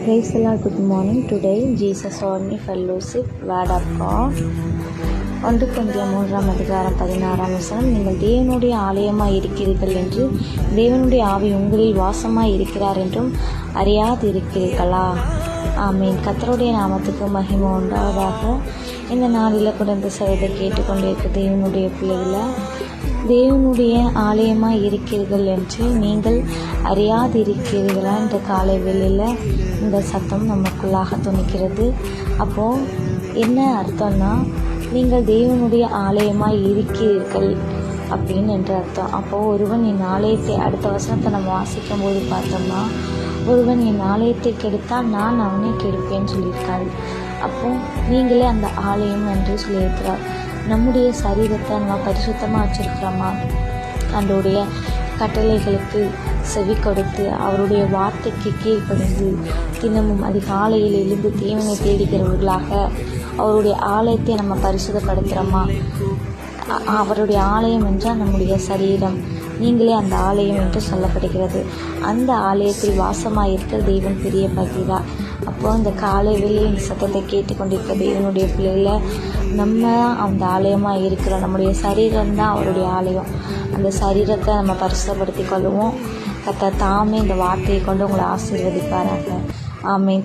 Praise the Lord. Good morning. Today Jesus only fellowship word of God. 1 Corinthians 3:16 நீங்கள் தேவனுடைய ஆலயமாய் இருக்கிறீர்கள் என்று தேவனுடைய ஆவி உங்களில் வாசமாய் இருக்கிறார் என்றும் அறியாதிருக்கிறீர்களா? ஆமீன். கர்த்தருடைய நாமத்துக்கு மகிமை உண்டாவதாக. இந்த நாளில் குறைந்த சதத்தை கேட்டுக்கொண்டிருக்க தேவனுடைய பிள்ளைகளை, தேவனுடைய ஆலயமாய் இருக்கிறீர்கள் என்று நீங்கள் அறியாதிருக்கிறீர்களா என்ற காலை வேளையில் இந்த சத்தம் நமக்குள்ளாக துணிக்கிறது. அப்போது என்ன அர்த்தம்னா, நீங்கள் தேவனுடைய ஆலயமாய் இருக்கிறீர்கள் அப்படின்னு என்ற அர்த்தம். அப்போது ஒருவன் என் ஆலயத்தை, அடுத்த வசனத்தை நம்ம வாசிக்கும் போது பார்த்தோம்னா, ஒருவன் என் ஆலயத்தை கெடுத்தால் நான் அவனை கெடுப்பேன்னு சொல்லியிருக்காரு. அப்போது நீங்களே அந்த ஆலயம் என்று சொல்லியிருக்கிறார். நம்முடைய சரீரத்தை நம்ம பரிசுத்தமாக வச்சுருக்கிறோமா? அவருடைய கட்டளைகளுக்கு செவி கொடுத்து அவருடைய வார்த்தைக்கு கீழ்ப்படிந்து தினமும் அதிகாலையில் எழுந்து தேவனை தேடுகிறவர்களாக அவருடைய ஆலயத்தை நம்ம பரிசுத்தப்படுத்துகிறோமா? அவருடைய ஆலயம் என்றால் நம்முடைய சரீரம். நீங்களே அந்த ஆலயம் என்று சொல்லப்படுகிறது. அந்த ஆலயத்தில் வாசமாக இருக்கிற தேவன் பெரிய பகிரா. அப்போது இந்த காலை வேளையில் இந்த சத்தத்தை கேட்டுக்கொண்டிருக்க தேவனுடைய பிள்ளைகளை, நம்ம அந்த ஆலயமாக இருக்கிறோம். நம்முடைய சரீரம் தான் அவருடைய ஆலயம். அந்த சரீரத்தை நம்ம பரிசுத்தப்படுத்திக் கொள்வோம். கர்த்தர் தாமே இந்த வார்த்தையை கொண்டு உங்களை ஆசீர்வதிப்பாராக. ஆமென்.